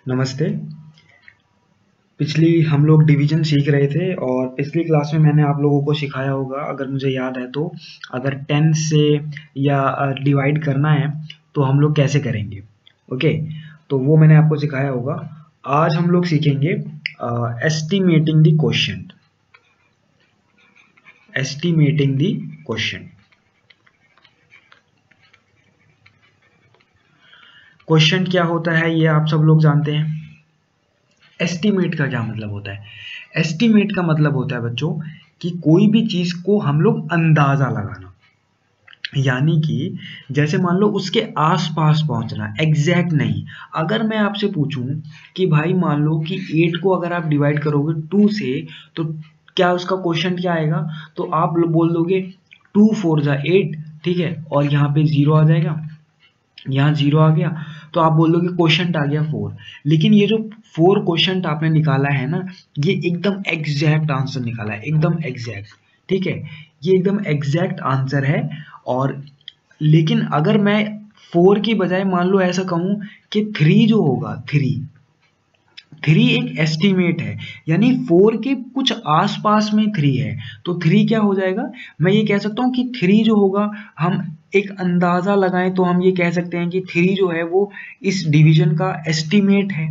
नमस्ते। पिछली हम लोग डिवीजन सीख रहे थे और पिछली क्लास में मैंने आप लोगों को सिखाया होगा, अगर मुझे याद है तो, अगर 10 से या डिवाइड करना है तो हम लोग कैसे करेंगे। ओके, तो वो मैंने आपको सिखाया होगा। आज हम लोग सीखेंगे estimating the question. Estimating the question. Question क्या होता है ये आप सब लोग जानते हैं। एस्टिमेट का क्या मतलब होता है? एस्टिमेट का मतलब होता है बच्चों कि कोई भी चीज को हम लोग अंदाजा लगाना, यानी कि जैसे मान लो उसके आसपास पहुंचना, एग्जैक्ट नहीं। अगर मैं आपसे पूछूं कि भाई मान लो कि 8 को अगर आप डिवाइड करोगे 2 से तो क्या उसका क्वेश्चन क्या आएगा, तो आप बोल दोगे 2 4 जा 8, ठीक है, और यहाँ पे 0 आ जाएगा, यहाँ 0 आ गया, तो आप बोल दोगे क्वेश्चन आ गया 4। लेकिन ये जो 4 क्वेश्चन आपने निकाला है ना, ये एकदम एग्जैक्ट आंसर निकाला है, एकदम एग्जैक्ट, ठीक है, ये एकदम एग्जैक्ट आंसर है। और लेकिन अगर मैं 4 की बजाय मान लो ऐसा कहूं कि 3 जो होगा, 3 एक एस्टीमेट है, यानी 4 के कुछ आसपास में 3 है, तो 3 क्या हो जाएगा, मैं ये कह सकता हूँ कि 3 जो होगा, हम एक अंदाजा लगाएं तो हम ये कह सकते हैं कि 3 जो है वो इस डिवीजन का एस्टीमेट है।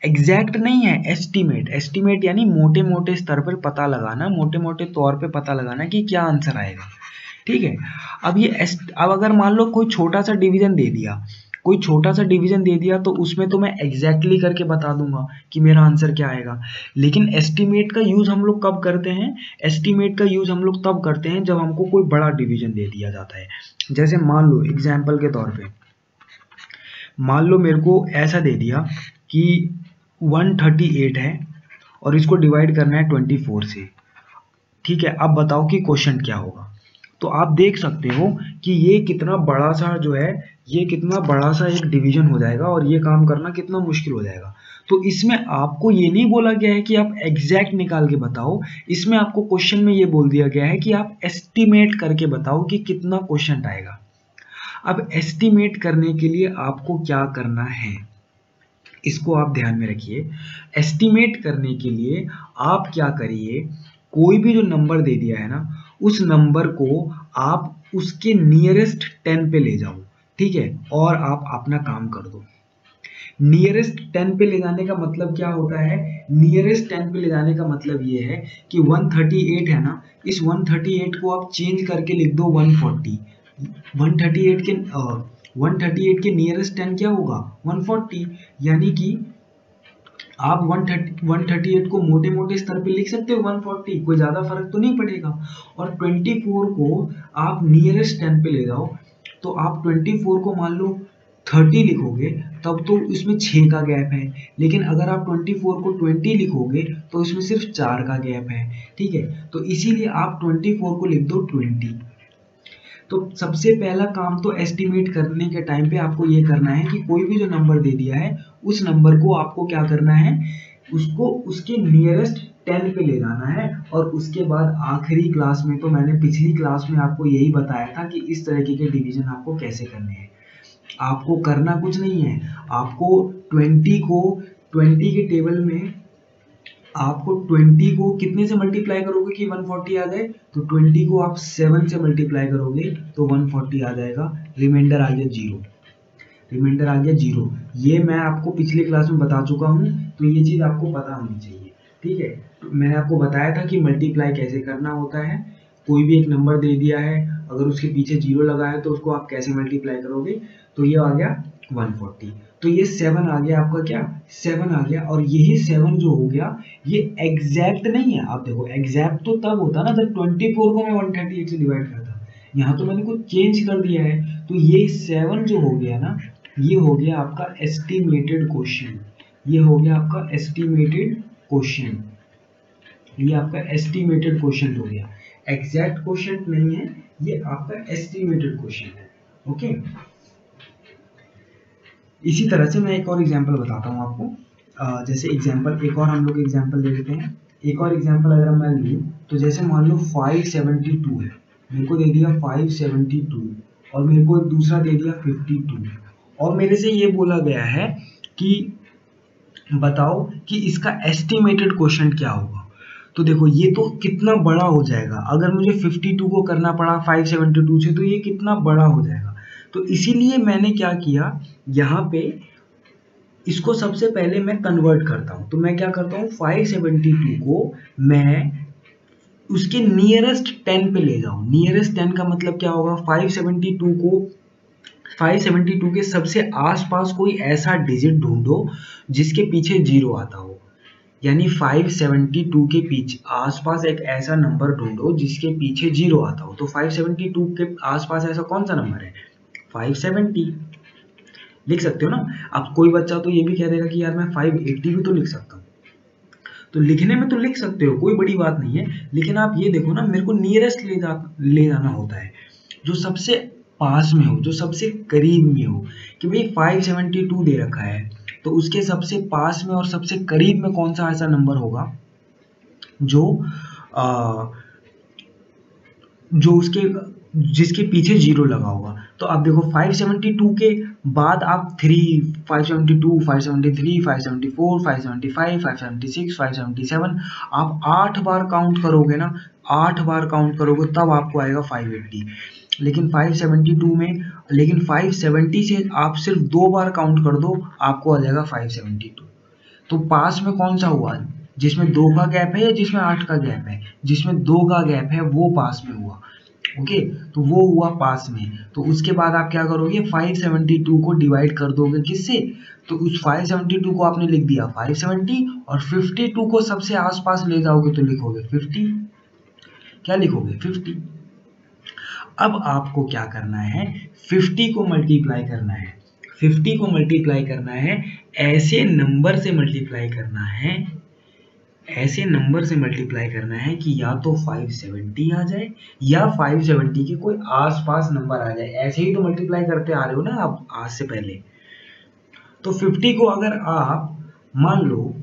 एग्जैक्ट नहीं है, एस्टीमेट। एस्टीमेट यानी मोटे मोटे स्तर पर पता लगाना, मोटे मोटे तौर पे पता लगाना कि क्या आंसर आएगा, ठीक है। अब अगर मान लो कोई छोटा सा डिवीजन दे दिया, कोई छोटा सा डिवीजन दे दिया, तो उसमें तो मैं एग्जैक्टली करके बता दूंगा कि मेरा आंसर क्या आएगा। लेकिन एस्टीमेट का यूज हम लोग कब करते हैं? एस्टीमेट का यूज हम लोग तब करते हैं जब हमको कोई बड़ा डिवीजन दे दिया जाता है। जैसे मान लो एग्जाम्पल के तौर पे, मान लो मेरे को ऐसा दे दिया कि 138 है और इसको डिवाइड करना है 24 से, ठीक है। अब बताओ कि क्वेश्चन क्या होगा। तो आप देख सकते हो कि ये कितना बड़ा सा जो है, ये कितना बड़ा सा एक डिवीजन हो जाएगा और ये काम करना कितना मुश्किल हो जाएगा। तो इसमें आपको ये नहीं बोला गया है कि आप एग्जैक्ट निकाल के बताओ, इसमें आपको क्वेश्चन में ये बोल दिया गया है कि आप एस्टिमेट करके बताओ कि कितना क्वेश्चन आएगा। अब एस्टिमेट करने के लिए आपको क्या करना है, इसको आप ध्यान में रखिए। एस्टिमेट करने के लिए आप क्या करिए, कोई भी जो नंबर दे दिया है ना, उस नंबर को आप उसके नियरेस्ट 10 पे ले जाओ, ठीक है, और आप अपना काम कर दो। नियरेस्ट 10 पे ले जाने का मतलब क्या होता है? नियरेस्ट 10 पे ले जाने का मतलब ये है कि 138 है ना, इस 138 को आप चेंज करके लिख दो 140। 138 के 138 के नियरेस्ट 10 क्या होगा? 140। यानी कि आप 138 को मोटे मोटे स्तर पे लिख सकते हो 140, कोई ज्यादा फर्क तो नहीं पड़ेगा। और 24 को आप नियरेस्ट 10 पे ले जाओ, तो आप 24 को मान लो 30 लिखोगे तब तो इसमें 6 का गैप है, लेकिन अगर आप 24 को 20 लिखोगे तो इसमें सिर्फ 4 का गैप है, ठीक है। तो इसीलिए आप 24 को लिख दो 20। तो सबसे पहला काम तो एस्टिमेट करने के टाइम पे आपको ये करना है कि कोई भी जो नंबर दे दिया है उस नंबर को आपको क्या करना है, उसको उसके नियरेस्ट 10 पे ले जाना है। और उसके बाद आखिरी क्लास में, तो मैंने पिछली क्लास में आपको यही बताया था कि इस तरीके के डिवीजन आपको कैसे करने हैं। आपको करना कुछ नहीं है, आपको 20 के टेबल में आपको 20 को कितने से मल्टीप्लाई करोगे कि 140 आ जाए, तो 20 को आप 7 से मल्टीप्लाई करोगे तो 140 आ जाएगा। रिमाइंडर आ गया 0, रिमाइंडर आ गया 0। ये मैं आपको पिछली क्लास में बता चुका हूँ, तो ये चीज आपको पता होनी चाहिए, ठीक है। तो मैंने आपको बताया था कि मल्टीप्लाई कैसे करना होता है। कोई भी एक नंबर दे दिया है, अगर उसके पीछे 0 लगा है तो उसको आप कैसे मल्टीप्लाई करोगे, तो ये आ गया 140। तो ये 7 आ गया आपका, क्या 7 आ गया। और यही 7 जो हो गया ये एग्जैक्ट नहीं है। आप देखो एग्जैक्ट तो तब होता ना जब 24 को मैं 138 से डिवाइड करता, यहाँ तो मैंने कुछ चेंज कर दिया है। तो ये 7 जो हो गया ना, ये हो गया आपका एस्टिमेटेड क्वेश्चन। ये हो गया आपका एस्टिमेटेड क्वेश्चन, ये आपका एस्टिमेटेड क्वेश्चन हो गया। एग्जैक्ट क्वेश्चन नहीं है, ये आपका एस्टिमेटेड क्वेश्चन है। ओके, इसी तरह से मैं एक और एग्जांपल बताता हूँ आपको। जैसे एग्जांपल, एक और हम लोग एग्जांपल ले लेते हैं। एक और एग्जांपल अगर मैं लूँ, तो जैसे मान लो 572 है, मेरे को दे दिया 572, और मेरे को दूसरा दे दिया 52, और मेरे से ये बोला गया है कि बताओ कि इसका एस्टिमेटेड क्वोशंट क्या होगा। तो देखो ये तो कितना बड़ा हो जाएगा, अगर मुझे 52 को करना पड़ा 572 से तो ये कितना बड़ा हो जाएगा। तो इसीलिए मैंने क्या किया, यहाँ पे इसको सबसे पहले मैं कन्वर्ट करता हूँ। तो मैं क्या करता हूँ, 572 को मैं उसके नियरेस्ट 10 पे ले जाऊँ। नियरेस्ट 10 का मतलब क्या होगा, 572 को 572 के सबसे आसपास कोई ऐसा डिजिट ढूंढो जिसके पीछे जीरो आता हो। यानी 572 के पीछे आसपास एक ऐसा नंबर ढूंढो जिसके पीछे जीरो आता हो। तो 572 के आसपास ऐसा कौन सा नंबर है, 570 लिख सकते हो ना। अब कोई बच्चा तो ये भी कह देगा कि यार मैं 580 भी तो लिख सकता हूँ। तो लिखने में तो लिख सकते हो, कोई बड़ी बात नहीं है, लेकिन आप ये देखो ना, मेरे को नियरेस्ट ले जाना होता है, जो सबसे पास में हो, जो सबसे करीब में हो। कि भाई 572 दे रखा है, तो उसके सबसे पास में और सबसे करीब में कौन सा ऐसा नंबर होगा जो जो उसके जिसके पीछे जीरो लगा होगा। तो आप देखो 572 के बाद आप 3, 572, 573, 574, 575, 576, 577 आप 8 बार काउंट करोगे ना, 8 बार काउंट करोगे तब आपको आएगा 580। लेकिन 572 में, लेकिन 570 से आप सिर्फ 2 बार काउंट कर दो, आपको आ जाएगा 572। तो पास में कौन सा हुआ, जिसमें 2 का गैप है या जिसमें 8 का गैप है, जिसमें 2 का गैप है वो पास में हुआ। ओके, तो वो हुआ पास में। तो उसके बाद आप क्या करोगे, 572 को डिवाइड कर दोगे किससे, तो उस 572 को आपने लिख दिया 570 और 52 को सबसे आसपास ले जाओगे तो लिखोगे 50। क्या लिखोगे, 50। अब आपको क्या करना है, 50 को मल्टीप्लाई करना है। 50 को मल्टीप्लाई करना है, ऐसे नंबर से मल्टीप्लाई करना है, ऐसे नंबर से मल्टीप्लाई करना है कि या तो 570 आ जाए या 570 के कोई आसपास नंबर आ जाए। ऐसे ही तो मल्टीप्लाई करते आ रहे हो ना आप आज से पहले। तो 50 को अगर आप मान लो,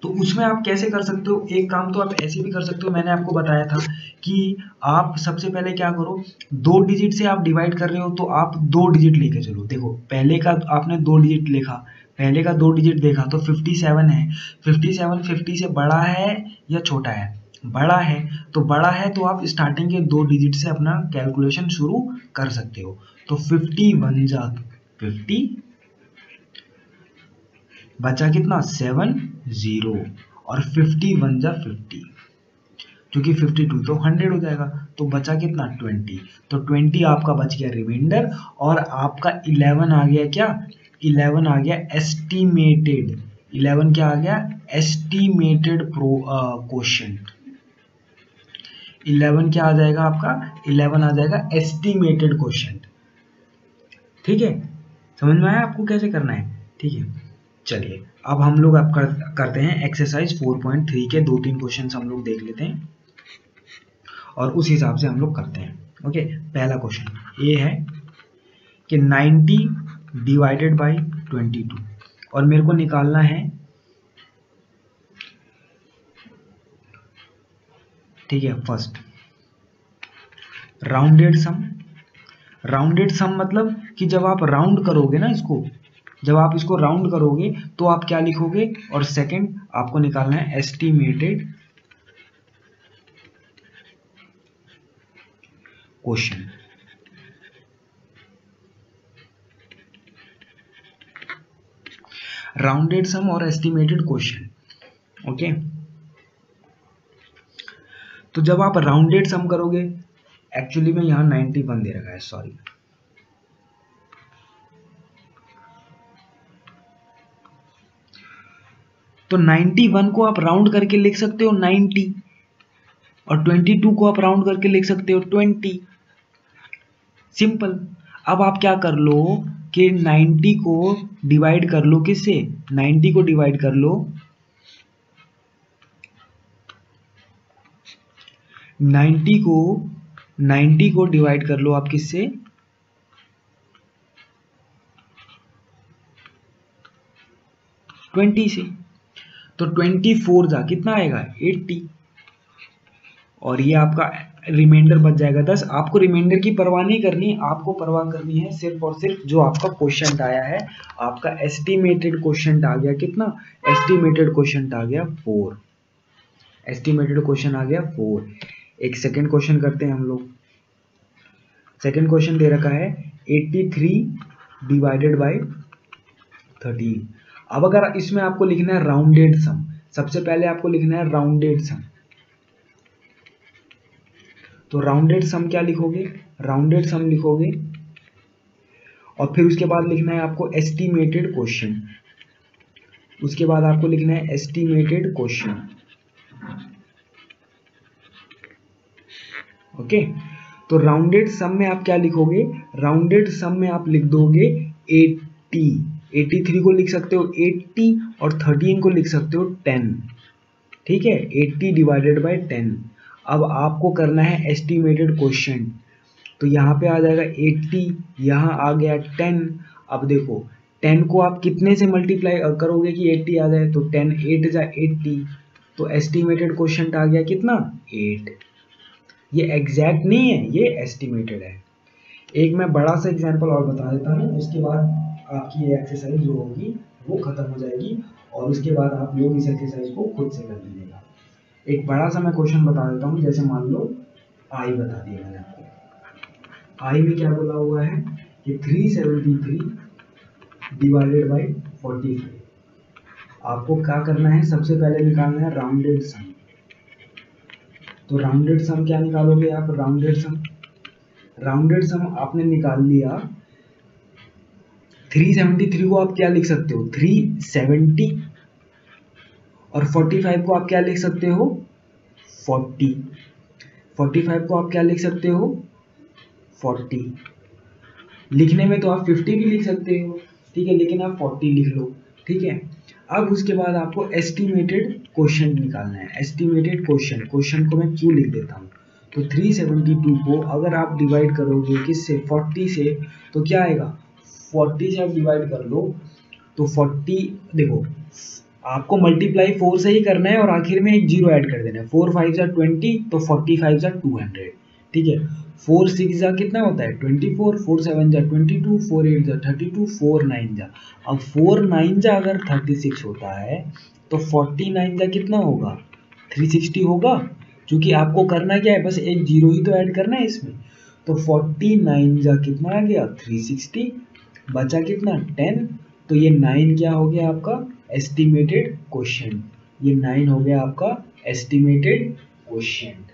तो उसमें आप कैसे कर सकते हो, एक काम तो आप ऐसे भी कर सकते हो, मैंने आपको बताया था कि आप सबसे पहले क्या करो, 2 डिजिट से आप डिवाइड कर रहे हो तो आप 2 डिजिट लेके चलो। देखो पहले का आपने 2 डिजिट लिखा, पहले का 2 डिजिट देखा तो 57 है। 57 50 से बड़ा है या छोटा है, बड़ा है। तो बड़ा है तो आप स्टार्टिंग के 2 डिजिट से अपना कैलकुलेशन शुरू कर सकते हो। तो 51 जा 50, बचा कितना 70 और 51 जा 50, क्योंकि 52 तो 100 हो जाएगा। तो बचा कितना 20, तो 20 आपका बच गया रिमाइंडर। और आपका 11 आ गया क्या, 11 आ गया एस्टिमेटेड। 11 क्या आ गया, एस्टिमेटेड क्वोशंट। 11 क्या आ जाएगा आपका, 11 आ जाएगा एस्टिमेटेड क्वोशंट। ठीक है, समझ में आया आपको कैसे करना है। ठीक है, चलिए अब हम लोग आप करते हैं एक्सरसाइज 4.3 के 2-3 क्वेश्चन हम लोग देख लेते हैं और उस हिसाब से हम लोग करते हैं। ओके, पहला क्वेश्चन ये है कि 90 डिवाइडेड बाई 22 और मेरे को निकालना है, ठीक है, फर्स्ट राउंडेड सम। राउंडेड सम मतलब कि जब आप राउंड करोगे ना इसको, जब आप इसको राउंड करोगे तो आप क्या लिखोगे, और सेकंड आपको निकालना है एस्टिमेटेड क्वोशंट। राउंडेड सम और एस्टिमेटेड क्वोशंट। ओके, तो जब आप राउंडेड सम करोगे, एक्चुअली में यहां 91 दे रखा है, सॉरी, तो 91 को आप राउंड करके लिख सकते हो 90 और 22 को आप राउंड करके लिख सकते हो 20, सिंपल। अब आप क्या कर लो कि 90 को डिवाइड कर लो किससे, 90 को डिवाइड कर लो 90 को डिवाइड कर लो आप किससे, 20 से। तो 24 जा कितना आएगा 80, और ये आपका रिमाइंडर बच जाएगा 10। आपको रिमाइंडर की परवाह नहीं करनी, आपको परवाह करनी है सिर्फ और सिर्फ जो आपका क्वेश्चन आया है। आपका एस्टिमेटेड क्वेश्चन आ गया कितना, एस्टिमेटेड क्वेश्चन आ गया 4, एस्टिमेटेड क्वेश्चन आ गया 4। एक सेकंड क्वेश्चन करते हैं हम लोग। सेकंड क्वेश्चन दे रखा है 83 डिवाइडेड बाय 13। अब अगर इसमें आपको लिखना है राउंडेड सम, सबसे पहले आपको लिखना है राउंडेड सम। तो राउंडेड सम क्या लिखोगे, राउंडेड सम लिखोगे और फिर उसके बाद लिखना है आपको एस्टिमेटेड क्वेश्चन, उसके बाद आपको लिखना है एस्टिमेटेड क्वेश्चन। ओके, तो राउंडेड सम में आप क्या लिखोगे, राउंडेड सम में आप लिख दोगे 80, 83 को लिख सकते हो 80 और 13 को लिख सकते हो 10, ठीक है, 80 डिवाइडेड बाय 10। अब आपको करना है एस्टिमेटेड क्वेश्चन, तो यहाँ पे आ जाएगा 80, यहाँ आ गया 10। अब देखो 10 को आप कितने से मल्टीप्लाई करोगे कि 80 आ जाए, तो 10 8 जा 80, तो एस्टिमेटेड क्वेश्चन आ गया कितना 8। ये एग्जैक्ट नहीं है, ये एस्टिमेटेड है। एक मैं बड़ा सा एग्जांपल और बता देता हूँ, उसके बाद आपकी ये एक्सरसाइज जो होगी वो खत्म हो जाएगी और उसके बाद आप लोग इस एक्सरसाइज को खुद से कर लीजिएगा। एक बड़ा सा मैं क्वेश्चन बता देता हूँ, जैसे मान लो आई बता दिया मैंने आपको। आई में क्या बोला हुआ है कि 373 डिवाइडेड बाई 45। आपको क्या करना है, सबसे पहले निकालना है राउंडेड सम। तो राउंडेड सम क्या निकालोगे आप, राउंडेड सम, राउंडेड सम आपने निकाल लिया। 373 को आप क्या लिख सकते हो 370 और 45 को आप क्या लिख सकते हो 40, 45 को आप क्या लिख सकते हो 40। लिखने में तो आप 50 भी लिख सकते हो, ठीक है, लेकिन आप 40 लिख लो, ठीक है। अब उसके बाद आपको एस्टिमेटेड क्वेश्चन निकालना है, एस्टिमेटेड क्वेश्चन, क्वेश्चन को मैं क्यों लिख देता हूँ। तो 372 को अगर आप डिवाइड करोगे किससे 40 से, तो क्या आएगा 40 से आप डिवाइड कर लो तो 40, देखो आपको मल्टीप्लाई 4 से ही करना है और आखिर में एक जीरो ऐड कर देना है। 4 5 जा 20, तो 45 जा 200, ठीक है। 4 6 जा कितना होता है 24, 4 7 जा 22, 4 8 जा 32, 4 9 जा, अब 4 9 जा अगर 36 होता है तो 49 जा कितना होगा 360 होगा। क्योंकि आपको करना क्या है, बस एक जीरो ही तो ऐड करना है इसमें। तो 49 जा कितना आ गया 360, बचा कितना 10, तो ये 9 क्या हो गया आपका एस्टिमेटेड क्वेश्चन, ये 9 हो गया आपका एस्टिमेटेड क्वेश्चन।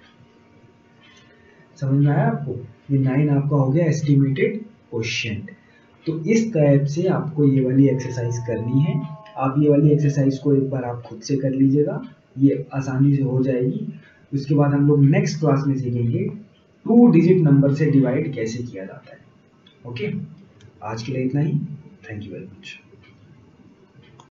समझ में आया आपको, ये 9 आपका हो गया एस्टिमेटेड क्वेश्चन। तो इस टाइप से आपको ये वाली एक्सरसाइज करनी है। आप ये वाली एक्सरसाइज को एक बार आप खुद से कर लीजिएगा, ये आसानी से हो जाएगी। उसके बाद हम लोग नेक्स्ट क्लास में सीखेंगे 2 डिजिट नंबर से डिवाइड कैसे किया जाता है। ओके, आज के लिए इतना ही। Thank you very much.